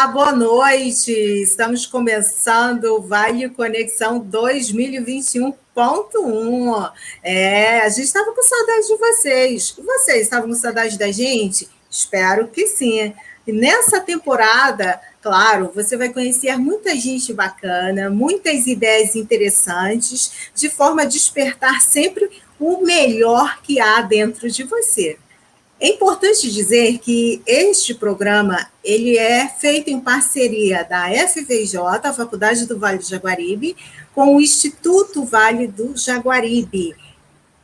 Olá, boa noite. Estamos começando o Vale Conexão 2021.1. A gente estava com saudade de vocês. E vocês estavam com saudade da gente? Espero que sim. E nessa temporada, claro, você vai conhecer muita gente bacana, muitas ideias interessantes, de forma a despertar sempre o melhor que há dentro de você. É importante dizer que este programa ele é feito em parceria da FVJ, a Faculdade do Vale do Jaguaribe, com o Instituto Vale do Jaguaribe,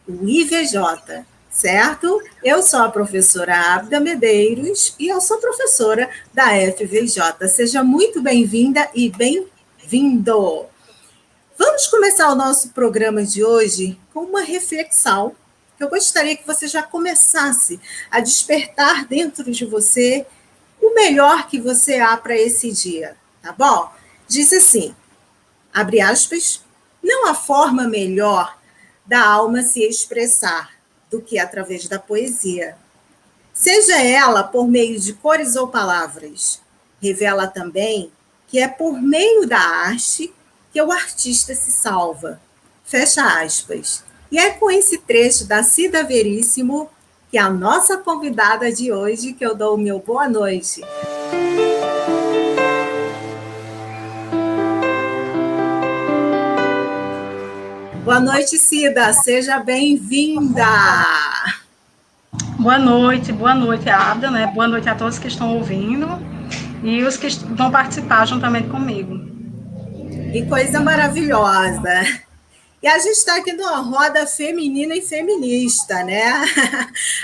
o IVJ, certo? Eu sou a professora Abda Medeiros e eu sou professora da FVJ. Seja muito bem-vinda e bem-vindo! Vamos começar o nosso programa de hoje com uma reflexão. Eu gostaria que você já começasse a despertar dentro de você o melhor que você há para esse dia, tá bom? Diz assim, abre aspas, não há forma melhor da alma se expressar do que através da poesia. Seja ela por meio de cores ou palavras, revela também que é por meio da arte que o artista se salva. Fecha aspas. E é com esse trecho da Cida Veríssimo que a nossa convidada de hoje, que eu dou o meu boa noite. Boa noite, Cida. Seja bem-vinda. Boa noite, Abda, né? Boa noite a todos que estão ouvindo e os que vão participar juntamente comigo. Que coisa maravilhosa. E a gente está aqui numa roda feminina e feminista, né?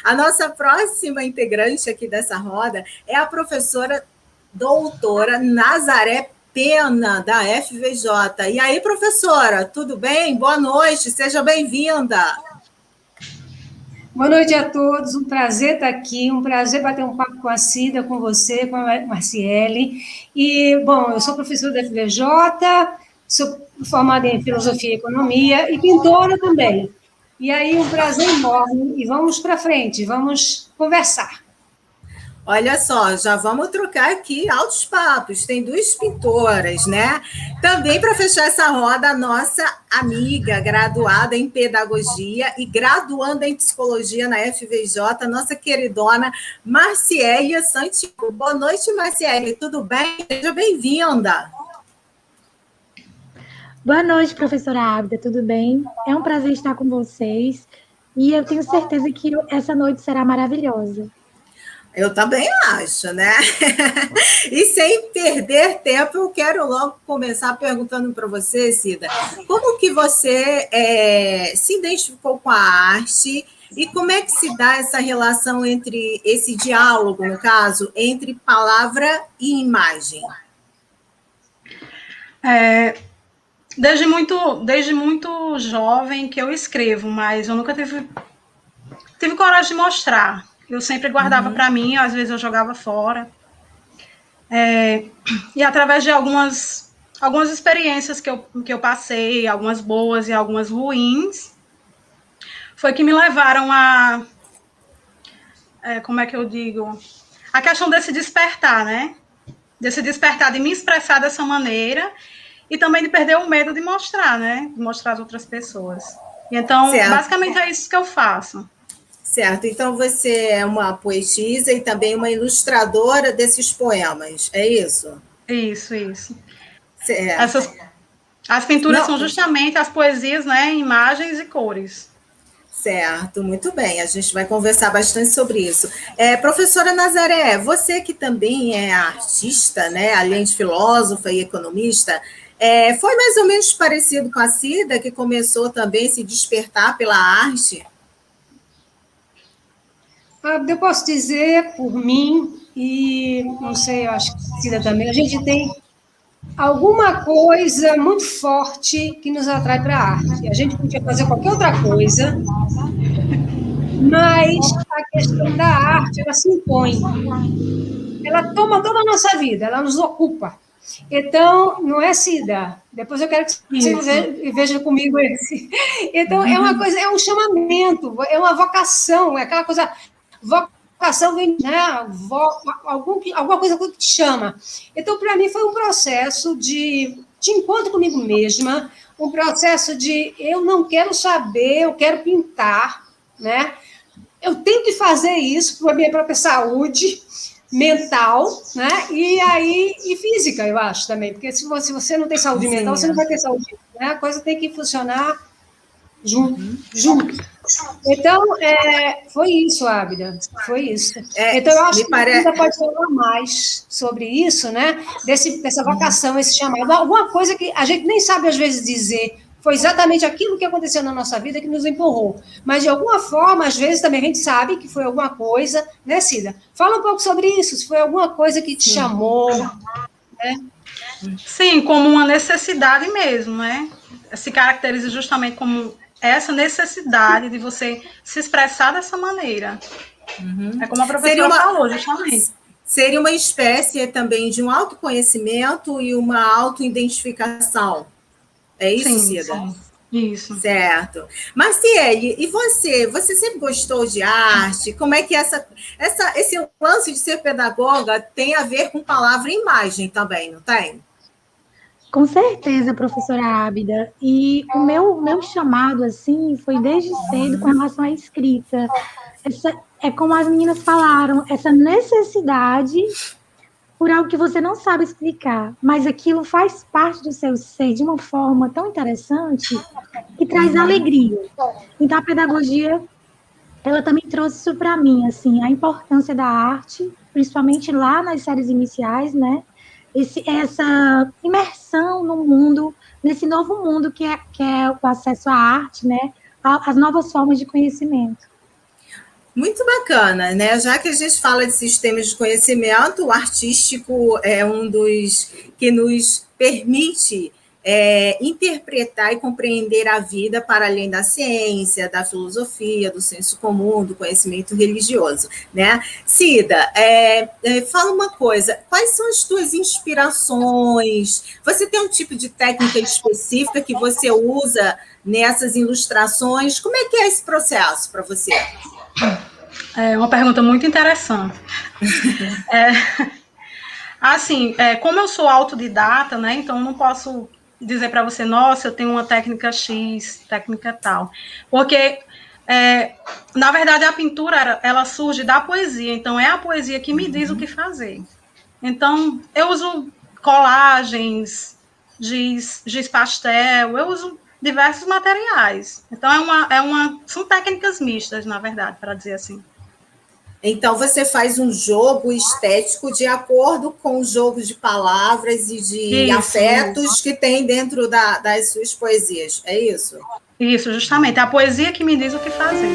A nossa próxima integrante aqui dessa roda é a professora doutora Nazaré Pena, da FVJ. E aí, professora, tudo bem? Boa noite, seja bem-vinda. Boa noite a todos, um prazer estar aqui, um prazer bater um papo com a Cida, com você, com a Marciele. E, bom, eu sou professora da FVJ, sou formada em Filosofia e Economia e pintora também. E aí, um prazer enorme. E vamos para frente, vamos conversar. Olha só, já vamos trocar aqui altos papos. Tem duas pintoras, né? Também para fechar essa roda, a nossa amiga graduada em Pedagogia e graduanda em Psicologia na FVJ, nossa queridona Marciele Santiago. Boa noite, Marciele. Tudo bem? Seja bem-vinda. Boa noite, professora Abda. Tudo bem? É um prazer estar com vocês e eu tenho certeza que essa noite será maravilhosa. Eu também acho, né? E sem perder tempo, eu quero logo começar perguntando para você, Cida, como que você se identificou com a arte e como é que se dá essa relação entre esse diálogo, no caso, entre palavra e imagem? Desde muito jovem que eu escrevo, mas eu nunca tive coragem de mostrar. Eu sempre guardava para mim, às vezes eu jogava fora. E através de algumas experiências que eu passei, algumas boas e algumas ruins, foi que me levaram a... como é que eu digo? A questão desse despertar, né? Desse despertar de me expressar dessa maneira e também de perder o medo de mostrar, né? De mostrar às outras pessoas. E então, basicamente é isso que eu faço. Certo, então você é uma poetisa e também uma ilustradora desses poemas, é isso? Isso. As pinturas são justamente as poesias, né, imagens e cores. Certo, muito bem, a gente vai conversar bastante sobre isso. Professora Nazaré, você que também é artista, né, além de filósofa e economista, foi mais ou menos parecido com a Cida, que começou também a se despertar pela arte? Eu posso dizer, por mim, e não sei, eu acho que a Cida também, a gente tem alguma coisa muito forte que nos atrai para a arte. A gente podia fazer qualquer outra coisa, mas a questão da arte, ela se impõe. Ela toma toda a nossa vida, ela nos ocupa. Então, não é, Cida? Depois eu quero que você veja comigo esse. Então, é uma coisa, é um chamamento, é uma vocação, é aquela coisa vocação vem, né, alguma coisa que te chama. Então, para mim, foi um processo de encontro comigo mesma, um processo de eu não quero saber, eu quero pintar, né? Eu tenho que fazer isso para a minha própria saúde mental, né? E física, eu acho também, porque se você não tem saúde mental, você não vai ter saúde, né? A coisa tem que funcionar junto. Então, foi isso, Ábida, foi isso. Então, eu acho que ainda pode falar mais sobre isso, né? Dessa vocação, esse chamado, alguma coisa que a gente nem sabe, às vezes, dizer. Foi exatamente aquilo que aconteceu na nossa vida que nos empurrou. Mas, de alguma forma, às vezes, também a gente sabe que foi alguma coisa, né, Cida? Fala um pouco sobre isso, se foi alguma coisa que te chamou, né? Sim, como uma necessidade mesmo, né? Se caracteriza justamente como essa necessidade de você se expressar dessa maneira. É como a professora falou, justamente. Seria uma espécie também de um autoconhecimento e uma autoidentificação. É isso, sim, Cida? Sim. Isso. Certo. Marciele, e você? Você sempre gostou de arte? Como é que esse lance de ser pedagoga tem a ver com palavra e imagem também, não tem? Com certeza, professora Ábida. E o meu chamado, assim, foi desde cedo com relação à escrita. É como as meninas falaram, essa necessidade por algo que você não sabe explicar, mas aquilo faz parte do seu ser de uma forma tão interessante que traz alegria. Então, a pedagogia, ela também trouxe isso para mim, assim, a importância da arte, principalmente lá nas séries iniciais, né? Essa imersão no mundo, nesse novo mundo que é o acesso à arte, né? As novas formas de conhecimento. Muito bacana, né? Já que a gente fala de sistemas de conhecimento, o artístico é um dos que nos permite interpretar e compreender a vida para além da ciência, da filosofia, do senso comum, do conhecimento religioso, né? Cida, fala uma coisa, quais são as tuas inspirações? Você tem um tipo de técnica específica que você usa nessas ilustrações? Como é que é esse processo para você? É uma pergunta muito interessante. Assim, como eu sou autodidata, né, então não posso dizer para você, nossa, eu tenho uma técnica X, técnica tal. Porque, na verdade, a pintura, ela surge da poesia, então é a poesia que me diz o que fazer. Então, eu uso colagens, giz pastel, eu uso diversos materiais. Então, são técnicas mistas, na verdade, para dizer assim. Então, você faz um jogo estético de acordo com o jogo de palavras e de afetos que tem dentro das suas poesias, é isso? Isso, justamente. É a poesia que me diz o que fazer.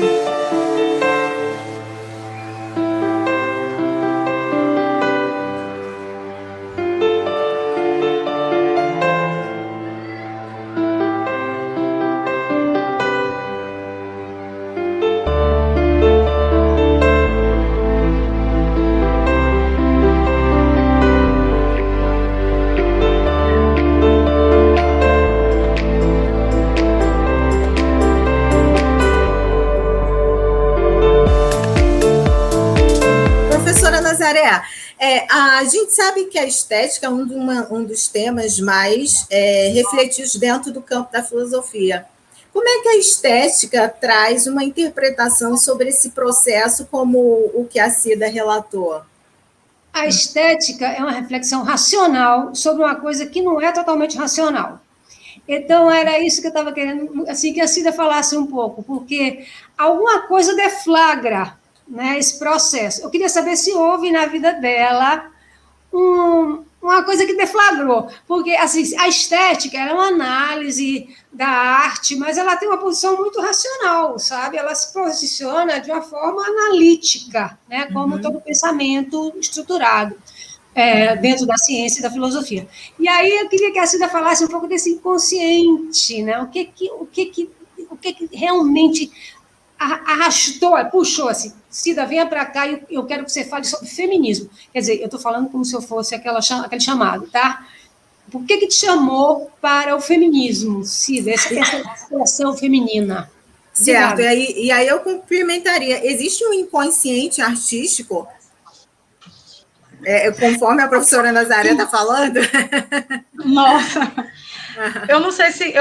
A gente sabe que a estética é um dos temas mais refletidos dentro do campo da filosofia. Como é que a estética traz uma interpretação sobre esse processo, como o que a Cida relatou? A estética é uma reflexão racional sobre uma coisa que não é totalmente racional. Então, era isso que eu estava querendo, assim, que a Cida falasse um pouco, porque alguma coisa deflagra, né, esse processo. Eu queria saber se houve na vida dela uma coisa que deflagrou, porque assim, a estética é uma análise da arte, mas ela tem uma posição muito racional, sabe? Ela se posiciona de uma forma analítica, né, como todo pensamento estruturado. Dentro da ciência e da filosofia. E aí eu queria que a Cida falasse um pouco desse inconsciente, né? O que realmente arrastou, puxou assim, Cida, venha para cá e eu quero que você fale sobre feminismo. Quer dizer, eu estou falando como se eu fosse aquele chamado, tá? Por que te chamou para o feminismo, Cida, essa expressão feminina? Certo, e aí eu complementaria. Existe um inconsciente artístico, conforme a professora Nazaré está falando? Nossa, eu não sei se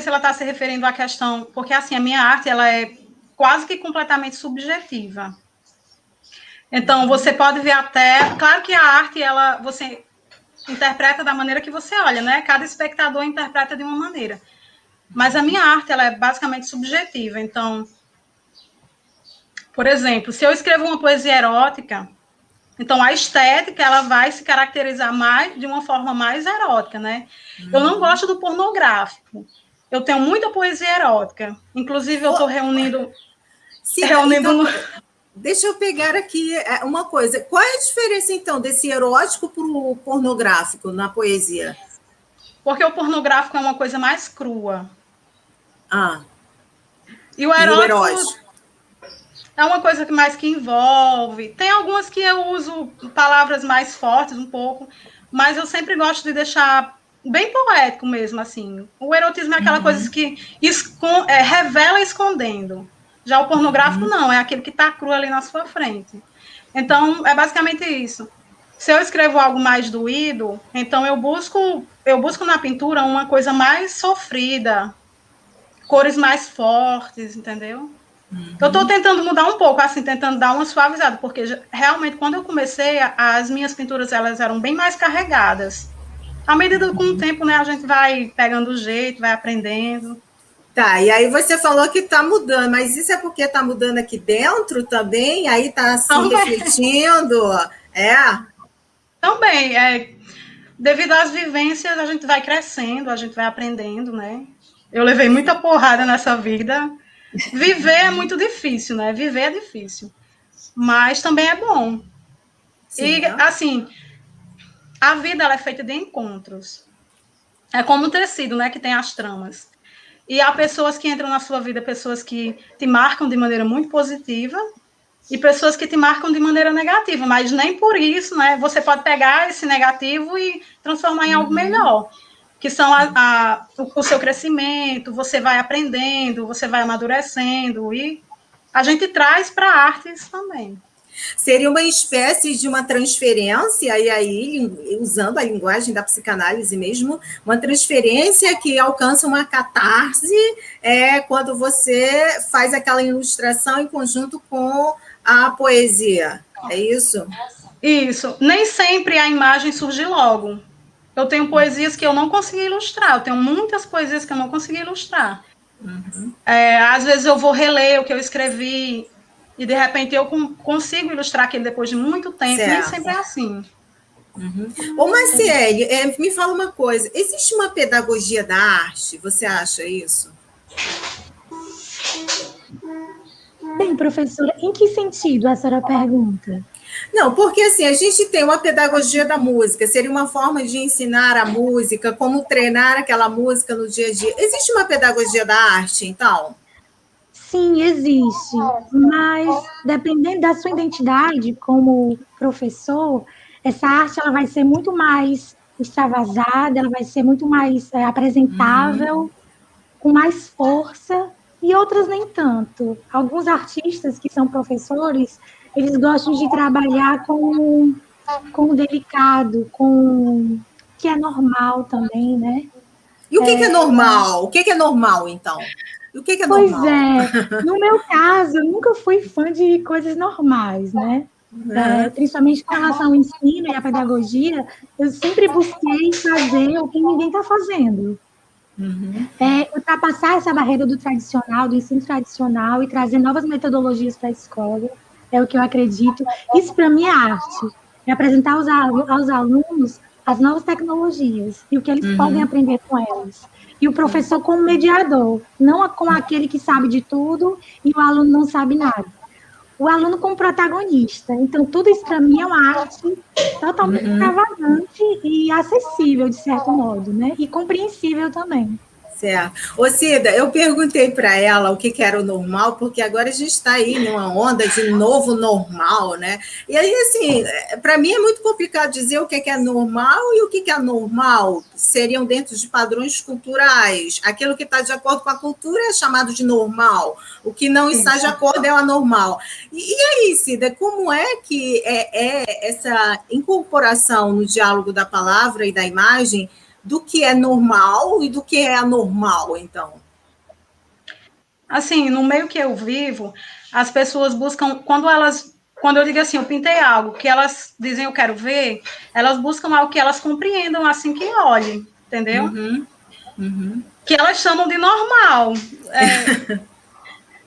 ela está se referindo à questão, porque assim, a minha arte ela é quase que completamente subjetiva. Então, você pode ver até, claro que a arte você interpreta da maneira que você olha, né? Cada espectador interpreta de uma maneira. Mas a minha arte ela é basicamente subjetiva. Então, por exemplo, se eu escrevo uma poesia erótica, então a estética ela vai se caracterizar mais de uma forma mais erótica, né? Eu não gosto do pornográfico. Eu tenho muita poesia erótica. Inclusive, eu estou reunindo. Sim, então, deixa eu pegar aqui uma coisa. Qual é a diferença, então, desse erótico para o pornográfico na poesia? Porque o pornográfico é uma coisa mais crua. E o erótico é uma coisa que envolve. Tem algumas que eu uso palavras mais fortes um pouco, mas eu sempre gosto de deixar bem poético mesmo, assim. O erotismo é aquela coisa que revela escondendo. Já o pornográfico não, é aquele que está cru ali na sua frente. Então, é basicamente isso. Se eu escrevo algo mais doído, então eu busco na pintura uma coisa mais sofrida, cores mais fortes, entendeu? Eu estou tentando mudar um pouco, assim, tentando dar uma suavizada, porque realmente quando eu comecei, as minhas pinturas elas eram bem mais carregadas. À medida com o tempo, né, a gente vai pegando o jeito, vai aprendendo. Tá, e aí você falou que está mudando, mas isso é porque está mudando aqui dentro também? Aí está assim, refletindo? Também, devido às vivências, a gente vai crescendo, a gente vai aprendendo, né? Eu levei muita porrada nessa vida. Viver é muito difícil, né? Viver é difícil. Mas também é bom. Sim, assim, a vida ela é feita de encontros. É como um tecido, né? Que tem as tramas. E há pessoas que entram na sua vida, pessoas que te marcam de maneira muito positiva e pessoas que te marcam de maneira negativa, mas nem por isso, né? Você pode pegar esse negativo e transformar em algo melhor, que são o seu crescimento, você vai aprendendo, você vai amadurecendo e a gente traz para a arte isso também. Seria uma espécie de uma transferência, e aí, usando a linguagem da psicanálise mesmo, uma transferência que alcança uma catarse quando você faz aquela ilustração em conjunto com a poesia. É isso? Isso. Nem sempre a imagem surge logo. Eu tenho poesias que eu não consegui ilustrar, eu tenho muitas poesias que eu não consegui ilustrar. Às vezes eu vou reler o que eu escrevi e, de repente, eu consigo ilustrar aquele depois de muito tempo. Certo. Nem sempre é assim. Ô, Marciele, me fala uma coisa. Existe uma pedagogia da arte? Você acha isso? Bem, professora, em que sentido a senhora pergunta? Não, porque assim, a gente tem uma pedagogia da música, seria uma forma de ensinar a música, como treinar aquela música no dia a dia. Existe uma pedagogia da arte, então? Sim, existe, mas dependendo da sua identidade como professor, essa arte ela vai ser muito mais extravasada, ela vai ser muito mais apresentável, com mais força, e outras nem tanto. Alguns artistas que são professores, eles gostam de trabalhar com o delicado, com que é normal também, né? E o que é normal? O que é normal, então? O que é normal? Pois é, no meu caso, eu nunca fui fã de coisas normais, né? Principalmente com relação ao ensino e à pedagogia, eu sempre busquei fazer o que ninguém está fazendo. Ultrapassar essa barreira do tradicional, do ensino tradicional e trazer novas metodologias para a escola, é o que eu acredito. Isso, para mim, é arte. É apresentar aos alunos as novas tecnologias e o que eles podem aprender com elas. E o professor como mediador, não com aquele que sabe de tudo e o aluno não sabe nada. O aluno como protagonista. Então, tudo isso, para mim, é uma arte totalmente extravagante e acessível, de certo modo, né? E compreensível também. Certo. Ô, Cida, eu perguntei para ela o que era o normal, porque agora a gente está aí numa onda de novo normal, né? E aí, assim, para mim é muito complicado dizer o que é normal e o que é anormal. Seriam dentro de padrões culturais. Aquilo que está de acordo com a cultura é chamado de normal. O que não está de acordo é o anormal. E aí, Cida, como é que é essa incorporação no diálogo da palavra e da imagem do que é normal e do que é anormal, então? Assim, no meio que eu vivo, as pessoas buscam, quando eu digo assim, eu pintei algo que elas dizem eu quero ver, elas buscam algo que elas compreendam assim que olhem, entendeu? Uhum. Que elas chamam de normal.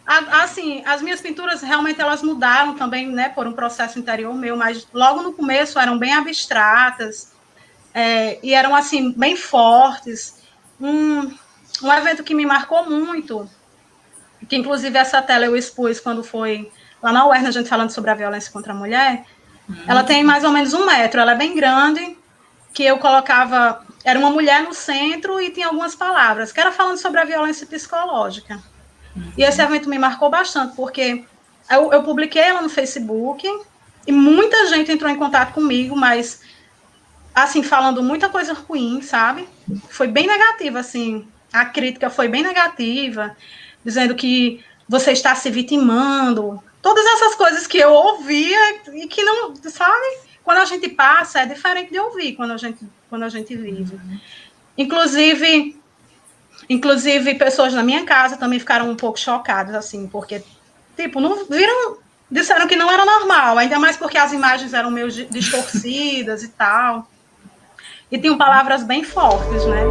Assim, as minhas pinturas realmente elas mudaram também, né, por um processo interior meu, mas logo no começo eram bem abstratas, e eram, assim, bem fortes. Um evento que me marcou muito, que inclusive essa tela eu expus quando foi lá na UERN, a gente falando sobre a violência contra a mulher, ela tem mais ou menos 1 metro, ela é bem grande, que eu colocava, era uma mulher no centro e tinha algumas palavras, que era falando sobre a violência psicológica. E esse evento me marcou bastante, porque eu publiquei ela no Facebook, e muita gente entrou em contato comigo, mas assim, falando muita coisa ruim, sabe? Foi bem negativa, assim, a crítica foi bem negativa, dizendo que você está se vitimando, todas essas coisas que eu ouvia e que não, sabe? Quando a gente passa, é diferente de ouvir quando a gente vive. Inclusive, pessoas na minha casa também ficaram um pouco chocadas, assim, porque, tipo, não viram, disseram que não era normal, ainda mais porque as imagens eram meio distorcidas e tal. E tinham palavras bem fortes, né?